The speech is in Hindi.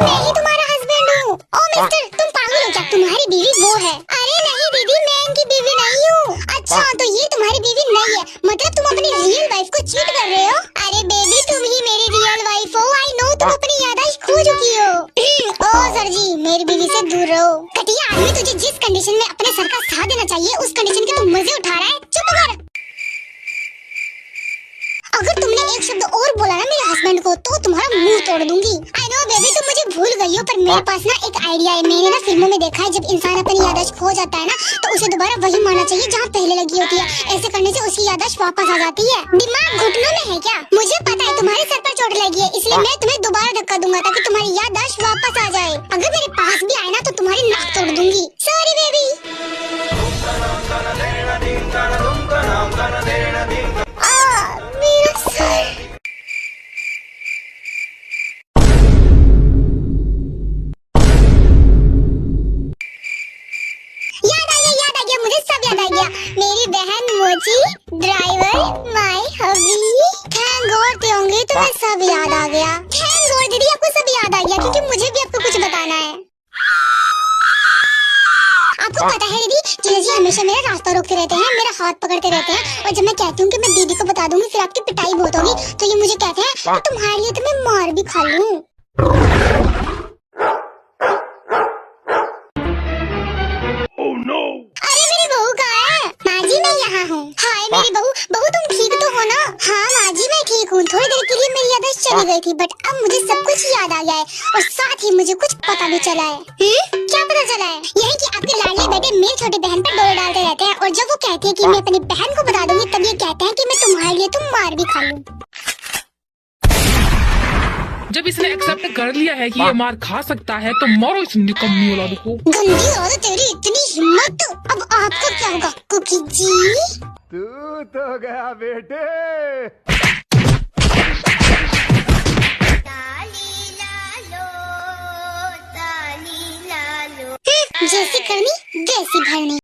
मैं ही तुम्हारा हस्बैंड हूँ। ओ मिस्टर, तुम पागल हो क्या? तुम्हारी बीवी वो है। अरे नहीं दीदी, मैं इनकी बीवी नहीं हूँ। अच्छा तो ये तुम्हारी बीवी नहीं है, मतलब तुम अपनी रियल वाइफ को चीट कर रहे हो? अरे बेबी, तुम ही मेरी रियल वाइफ हो। आई नो, तुम अपनी याददाश्त खो चुकी हो। ओ सर जी, मेरी बीवी से दूर रहो। घटिया आदमी, तुझे जिस कंडीशन में अपने सर का साथ देना चाहिए उस कंडीशन के तुम मजे उठा रहा है। चुप कर। अगर तुमने एक शब्द और बोला ना मेरे हस्बैंड को तो तुम्हारा मुंह तोड़ दूंगी। आई नो बेबी, तुम मुझे भूल गई हो, पर मेरे पास ना एक आइडिया है। मैंने ना फिल्मों में देखा है, जब इंसान अपनी याददाश्त खो जाता है ना तो उसे दोबारा वही मानना चाहिए जहाँ पहले लगी होती है। ऐसे करने से उसकी याददाश्त वापस आ जाती है। दिमाग घुटनों में है क्या? मुझे पता है तुम्हारे सर पर चोट लगी है, इसलिए मैं तुम्हें दोबारा धक्का दूंगा ताकि तुम्हारी याददाश्त वापस आ जाए। अगर मेरे पास भी आए ना तो तुम्हारी नाक तोड़ दूंगी। Sorry baby. मेरा सर। याद आ गया, मुझे सब याद आ गया। मेरी बहन मोची, driver, my hubby. Thank God थे होंगे, तुम्हें सब याद आ गया। थैंक गॉड दीदी, आपको सब याद आ गया, क्योंकि मुझे भी आपको कुछ बताना है। आपको पता है दीदी, जीजा जी हमेशा मेरा रास्ता रोकते रहते हैं, मेरा हाथ पकड़ते रहते हैं, और जब मैं कहती हूँ कि मैं दीदी को बता दूंगी फिर आपकी पिटाई बहुत होगी, तो ये मुझे कहते हैं तुम्हारे लिए तो मैं मार भी खा लूं। अरे मेरी बहू कहाँ है? माँ जी मैं यहाँ हूँ। हाय मेरी बहू। बहू तुम ठीक तो हो ना? हाँ माँ जी मैं ठीक हूँ। थोड़ी देर के लिए मेरी याददाश्त चली गई थी, बट अब मुझे सब कुछ याद आ गया है, और साथ ही मुझे कुछ पता भी चला है। क्या पता चला है? यही कि आपके लाडले बेटे मेरी छोटी बहन पर डोरे डालते रहते हैं, और जब वो कहती है कि मैं अपनी बहन को बता दूंगी तब ये कहते हैं कि मैं तुम्हारे लिए तुम मार भी खा लूं। जब इसने एक्सेप्ट कर लिया है कि ये मार खा सकता है तो मारो इस निकम्मी औलाद को। गंदी औरत, तेरी इतनी हिम्मत। अब आपका क्या होगा कुकी जी? तू तो गया बेटे। जैसी करनी वैसी भरनी।